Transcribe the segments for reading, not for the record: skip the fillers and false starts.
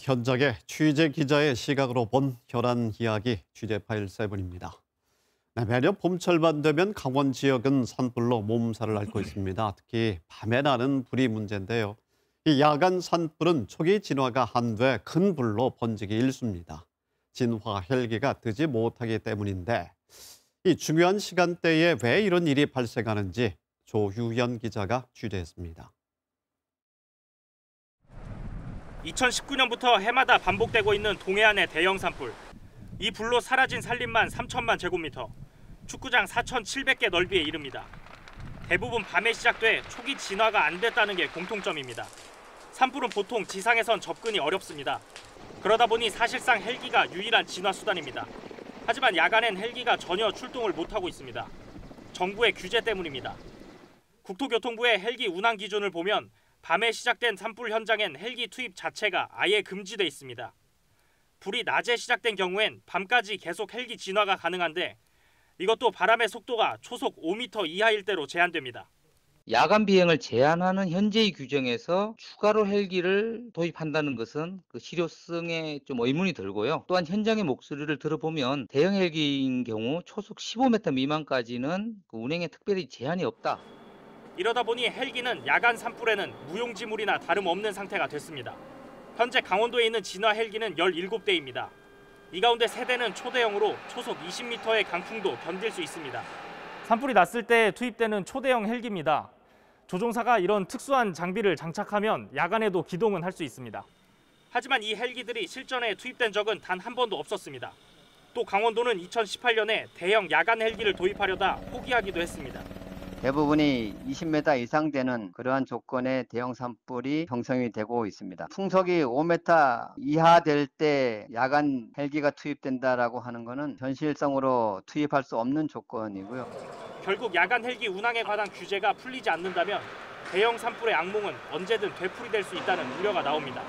현장의 취재 기자의 시각으로 본 혈안 이야기 취재 파일 7입니다. 매년 봄철만 되면 강원 지역은 산불로 몸살을 앓고 있습니다. 특히 밤에 나는 불이 문제인데요. 이 야간 산불은 초기 진화가 안 돼 큰 불로 번지기 일쑤입니다. 진화 헬기가 뜨지 못하기 때문인데 이 중요한 시간대에 왜 이런 일이 발생하는지 조유현 기자가 취재했습니다. 2019년부터 해마다 반복되고 있는 동해안의 대형 산불. 이 불로 사라진 산림만 3천만 제곱미터, 축구장 4,700개 넓이에 이릅니다. 대부분 밤에 시작돼 초기 진화가 안 됐다는 게 공통점입니다. 산불은 보통 지상에선 접근이 어렵습니다. 그러다 보니 사실상 헬기가 유일한 진화 수단입니다. 하지만 야간엔 헬기가 전혀 출동을 못하고 있습니다. 정부의 규제 때문입니다. 국토교통부의 헬기 운항 기준을 보면 밤에 시작된 산불 현장엔 헬기 투입 자체가 아예 금지돼 있습니다. 불이 낮에 시작된 경우엔 밤까지 계속 헬기 진화가 가능한데 이것도 바람의 속도가 초속 5m 이하일 때로 제한됩니다. 야간 비행을 제한하는 현재의 규정에서 추가로 헬기를 도입한다는 것은 그 실효성에 좀 의문이 들고요. 또한 현장의 목소리를 들어보면 대형 헬기인 경우 초속 15m 미만까지는 그 운행에 특별히 제한이 없다. 이러다 보니 헬기는 야간 산불에는 무용지물이나 다름없는 상태가 됐습니다. 현재 강원도에 있는 진화 헬기는 17대입니다. 이 가운데 3대는 초대형으로 초속 20m의 강풍도 견딜 수 있습니다. 산불이 났을 때 투입되는 초대형 헬기입니다. 조종사가 이런 특수한 장비를 장착하면 야간에도 기동은 할 수 있습니다. 하지만 이 헬기들이 실전에 투입된 적은 단 한 번도 없었습니다. 또 강원도는 2018년에 대형 야간 헬기를 도입하려다 포기하기도 했습니다. 대부분이 20m 이상 되는 그러한 조건의 대형 산불이 형성이 되고 있습니다. 풍속이 5m 이하 될 때 야간 헬기가 투입된다라고 하는 것은 현실성으로 투입할 수 없는 조건이고요. 결국 야간 헬기 운항에 관한 규제가 풀리지 않는다면 대형 산불의 악몽은 언제든 되풀이될 수 있다는 우려가 나옵니다.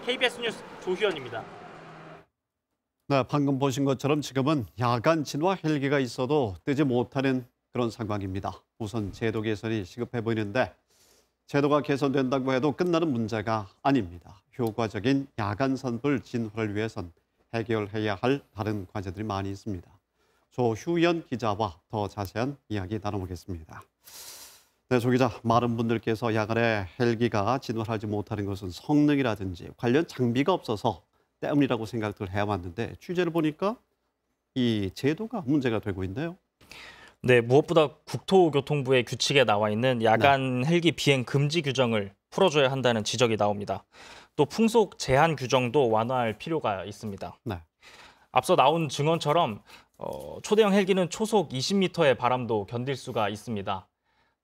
KBS 뉴스 조희연입니다. 네, 방금 보신 것처럼 지금은 야간 진화 헬기가 있어도 뜨지 못하는 그런 상황입니다. 우선 제도 개선이 시급해 보이는데 제도가 개선된다고 해도 끝나는 문제가 아닙니다. 효과적인 야간 산불 진화를 위해선 해결해야 할 다른 과제들이 많이 있습니다. 조유현 기자와 더 자세한 이야기 나눠보겠습니다. 네, 조 기자, 많은 분들께서 야간에 헬기가 진화하지 못하는 것은 성능이라든지 관련 장비가 없어서 때문이라고 생각을 해왔는데 취재를 보니까 이 제도가 문제가 되고 있네요. 네, 무엇보다 국토교통부의 규칙에 나와 있는 야간 헬기 비행 금지 규정을 풀어줘야 한다는 지적이 나옵니다. 또 풍속 제한 규정도 완화할 필요가 있습니다. 네. 앞서 나온 증언처럼 초대형 헬기는 초속 20m의 바람도 견딜 수가 있습니다.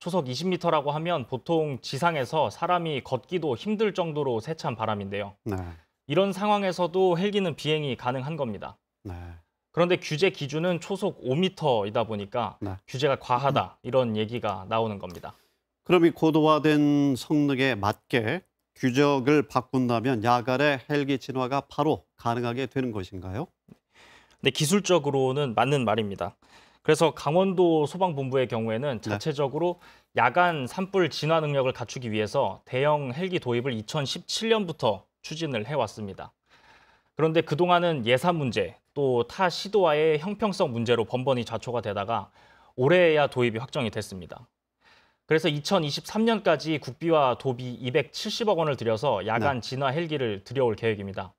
초속 20m라고 하면 보통 지상에서 사람이 걷기도 힘들 정도로 세찬 바람인데요. 네. 이런 상황에서도 헬기는 비행이 가능한 겁니다. 네. 그런데 규제 기준은 초속 5m이다 보니까 규제가 과하다 이런 얘기가 나오는 겁니다. 그럼 이 고도화된 성능에 맞게 규정을 바꾼다면 야간에 헬기 진화가 바로 가능하게 되는 것인가요? 네, 기술적으로는 맞는 말입니다. 그래서 강원도 소방본부의 경우에는 자체적으로 야간 산불 진화 능력을 갖추기 위해서 대형 헬기 도입을 2017년부터 추진을 해왔습니다. 그런데 그동안은 예산 문제, 또 타 시도와의 형평성 문제로 번번이 좌초가 되다가 올해야 도입이 확정이 됐습니다. 그래서 2023년까지 국비와 도비 270억 원을 들여서 야간 진화 헬기를 들여올 계획입니다.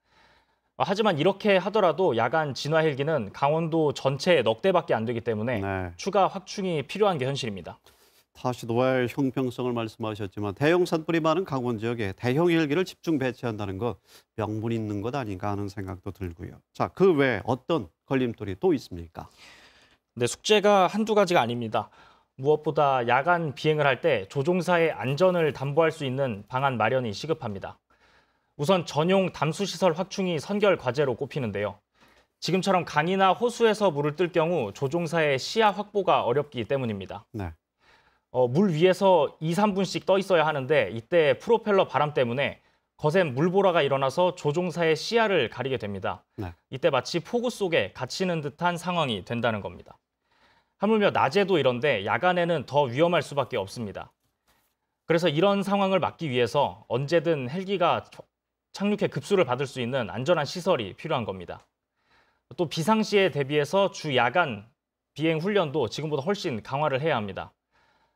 하지만 이렇게 하더라도 야간 진화 헬기는 강원도 전체에 넉 대밖에 안 되기 때문에 추가 확충이 필요한 게 현실입니다. 타시도와의 형평성을 말씀하셨지만 대형 산불이 많은 강원 지역에 대형 헬기를 집중 배치한다는 것 명분 있는 것 아닌가 하는 생각도 들고요. 자, 그 외에 어떤 걸림돌이 또 있습니까? 네, 숙제가 한두 가지가 아닙니다. 무엇보다 야간 비행을 할 때 조종사의 안전을 담보할 수 있는 방안 마련이 시급합니다. 우선 전용 담수시설 확충이 선결 과제로 꼽히는데요. 지금처럼 강이나 호수에서 물을 뜰 경우 조종사의 시야 확보가 어렵기 때문입니다. 네. 물 위에서 2, 3분씩 떠 있어야 하는데 이때 프로펠러 바람 때문에 거센 물보라가 일어나서 조종사의 시야를 가리게 됩니다. 이때 마치 폭우 속에 갇히는 듯한 상황이 된다는 겁니다. 하물며 낮에도 이런데 야간에는 더 위험할 수밖에 없습니다. 그래서 이런 상황을 막기 위해서 언제든 헬기가 착륙해 급수를 받을 수 있는 안전한 시설이 필요한 겁니다. 또 비상시에 대비해서 주 야간 비행 훈련도 지금보다 훨씬 강화를 해야 합니다.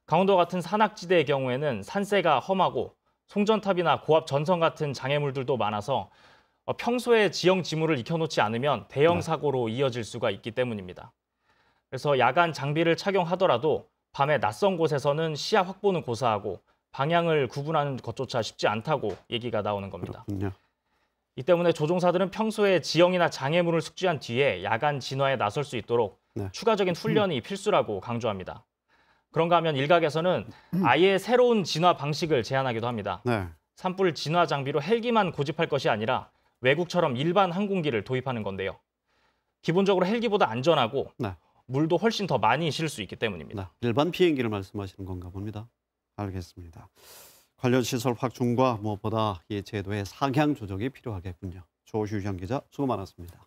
강원도 같은 산악지대의 경우에는 산세가 험하고 송전탑이나 고압 전선 같은 장애물들도 많아서 평소에 지형 지물을 익혀놓지 않으면 대형 사고로 이어질 수가 있기 때문입니다. 그래서 야간 장비를 착용하더라도 밤에 낯선 곳에서는 시야 확보는 고사하고 방향을 구분하는 것조차 쉽지 않다고 얘기가 나오는 겁니다. 그렇군요. 이 때문에 조종사들은 평소에 지형이나 장애물을 숙지한 뒤에 야간 진화에 나설 수 있도록 추가적인 훈련이 필수라고 강조합니다. 그런가 하면 일각에서는 아예 새로운 진화 방식을 제안하기도 합니다. 네. 산불 진화 장비로 헬기만 고집할 것이 아니라 외국처럼 일반 항공기를 도입하는 건데요. 기본적으로 헬기보다 안전하고 물도 훨씬 더 많이 실을 수 있기 때문입니다. 일반 비행기를 말씀하시는 건가 봅니다. 알겠습니다. 관련 시설 확충과 무엇보다 이 제도의 상향 조정이 필요하겠군요. 조규현 기자 수고 많았습니다.